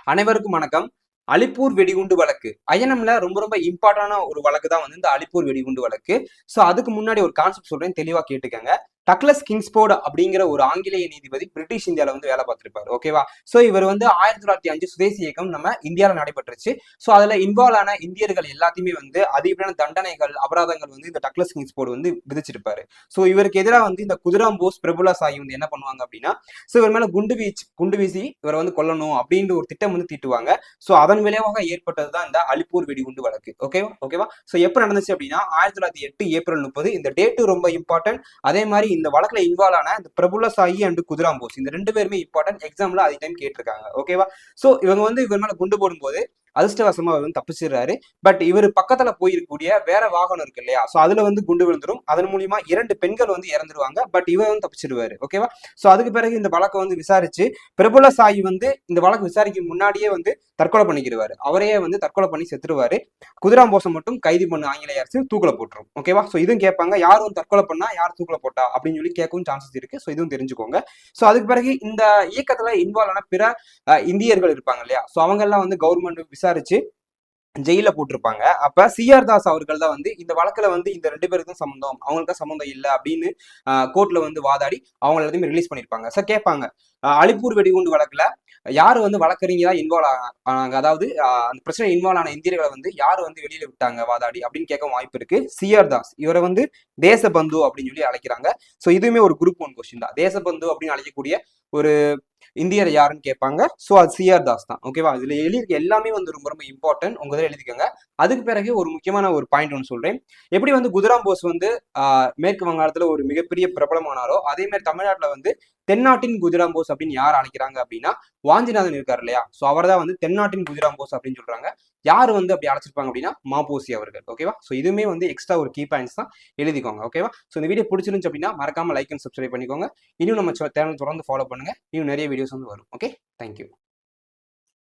அனைவருக்கும் வணக்கம். அலிப்பூர் வெடிகுண்டு வழக்கு ஐஎன்எம்ல ரொம்ப ரொம்ப இம்பார்ட்டன்டான ஒரு வழக்கு தான் வந்து இந்த அலிப்பூர் வெடிகுண்டு வழக்கு. ஸோ அதுக்கு முன்னாடி ஒரு கான்செப்ட் சொல்றேன், தெளிவா கேட்டுக்கங்க. டக்ளஸ் கிங்ஸ்போர்ட் அப்படிங்கிற ஒரு ஆங்கிலேய நீதிபதி பிரிட்டிஷ் இந்தியாவில் வந்து வேலை பார்த்திருப்பாரு. ஓகேவா? ஸோ இவர் வந்து 1905 சுதேசி இயக்கம் நம்ம இந்தியாவில் நடைபெற்றுச்சு. ஸோ அதுல இன்வால்வ் ஆன இந்தியர்கள் எல்லாத்தையுமே வந்து அதிகப்படியான தண்டனைகள், அபராதங்கள் வந்து இந்த டக்ளஸ் கிங்ஸ்போர்ட் வந்து விதிச்சிருப்பாரு. ஸோ இவருக்கு எதிராக வந்து இந்த குதிராம் போஸ், பிரபுலா சாஹி வந்து என்ன பண்ணுவாங்க அப்படின்னா, ஸோ இவர் மேல குண்டு வீசி இவரை வந்து கொல்லணும் அப்படின்ற ஒரு திட்டம் வந்து தீட்டுவாங்க. ஸோ அதன் விளைவாக ஏற்பட்டது தான் இந்த அலிப்பூர் வெடிகுண்டு வழக்கு. ஓகேவா? ஸோ எப்போ நடந்துச்சு அப்படின்னா 1908 ஏப்ரல் 30. இந்த டேட்டு ரொம்ப இம்பார்ட்டன்ட். அதே மாதிரி இந்த வழக்குல இன்வால்வ் ஆன இந்த பிரபுல சாயி அண்ட் குதிராம் போஸ் இந்த ரெண்டு பேருமே இம்பார்ட்டன்ட். எக்ஸாம்ல அதே டைம் கேட்டிருக்காங்க. ஓகேவா? ஸோ இவங்க வந்து இவர் மேல குண்டு போடும்போது அதிர்ஷ்டவசமா அவர் வந்து தப்பிச்சிடுறாரு. பட் இவர் பக்கத்துல போயிருக்கக்கூடிய வேற வாகனம் இருக்கு இல்லையா? ஸோ அதுல வந்து குண்டு விழுந்துரும். அதன் மூலியமா 2 பெண்கள் வந்து இறந்துருவாங்க. பட் இவர் வந்து தப்பிச்சிருவாரு. ஓகேவா? ஸோ அதுக்கு பிறகு இந்த வழக்கை வந்து விசாரிச்சு பிரபுல சாயி வந்து இந்த வழக்கு விசாரிக்க முன்னாடியே வந்து தற்கொலை பண்ணிக்கிடுவாரு. அவரையே வந்து தற்கொலை பண்ணி செத்துருவாரு. குதிராம் போசம் மட்டும் கைது பண்ண ஆங்கிலேய அரசு தூக்கில போட்டுரும். ஓகேவா? ஸோ இதுவும் கேட்பாங்க, யாரும் தற்கொலை பண்ணா யார் தூக்கில போட்டா அப்படின்னு சொல்லி கேட்கவும் சான்சஸ் இருக்கு. ஸோ இதுவும் தெரிஞ்சுக்கோங்க. ஸோ அதுக்கு பிறகு இந்த இயக்கத்துல இன்வால்வ் ஆன பிற இந்தியர்கள் இருப்பாங்க இல்லையா? ஸோ அவங்க எல்லாம் வந்து கவர்மெண்ட் விசாரிச்சு ஜெயில போட்டிருப்பாங்க. அப்ப சிஆர் தாஸ் அவர்கள் தான் வந்து இந்த வழக்குல வந்து இந்த 2 பேருக்கும் சம்பந்தம், அவங்களுக்கு சம்பந்தம் இல்லை அப்படின்னு கோர்ட்ல வந்து வாதாடி அவங்க எல்லாத்தையுமே ரிலீஸ் பண்ணிருப்பாங்க. சார் கேட்பாங்க, அலிப்பூர் வெடிகுண்டு வழக்குல யாரு வந்து வழக்கறிஞரா இன்வால்வ் ஆனாங்க, அதாவது அந்த பிரச்சனை இன்வால்வ் ஆன இந்தியர்களை வந்து யாரு வந்து வெளியில விட்டாங்க வாதாடி அப்படின்னு கேட்க வாய்ப்பு இருக்கு. சிஆர் தாஸ் இவரை வந்து தேசபந்து அப்படின்னு சொல்லி அழைக்கிறாங்க. ஸோ இதுவுமே ஒரு குரூப் 1 கொஸ்டின் தான். தேசபந்து அப்படின்னு அழைக்கக்கூடிய ஒரு இந்தியர் யாருன்னு கேட்பாங்க. ஸோ அது சிஆர் தாஸ் தான். ஓகேவா? இதுல எழுதியிருக்க எல்லாமே வந்து ரொம்ப ரொம்ப இம்பார்ட்டன்ட். உங்க இதில் எழுதிக்கோங்க. அதுக்கு பிறகு ஒரு முக்கியமான ஒரு பாயிண்ட் ஒன்று சொல்றேன். எப்படி வந்து குதிராம் போஸ் வந்து மேற்கு வங்காளத்துல ஒரு மிகப்பெரிய பிரபலமானாரோ, அதே மாதிரி தமிழ்நாட்டுல வந்து தென்னாட்டின் குதிராம் போஸ் அப்படின்னு யார் அழைக்கிறாங்க அப்படின்னா வாஞ்சிநாதன் இருக்காரு இல்லையா? ஸோ அவர் தான் வந்து தென்னாட்டின் குதிராம் போஸ் அப்படின்னு சொல்றாங்க. யார் வந்து அப்படி அழைச்சிருப்பாங்க அப்படின்னா மாபோசி அவர்கள். ஓகேவா? ஸோ இதுவுமே வந்து எக்ஸ்ட்ரா ஒரு கீ பாயிண்ட்ஸ் தான், எழுதிக்கோங்க. ஓகேவா? ஸோ இந்த வீடியோ பிடிச்சிருந்துச்சு அப்படின்னா மறக்காம லைக் அண்ட் சப்ஸ்கிரைப் பண்ணிக்கோங்க. இன்னும் நம்ம சேனல் தொடர்ந்து ஃபாலோ பண்ணுங்க. இன்னும் நிறைய வீடியோஸ் வந்து வரும். Okay, thank you.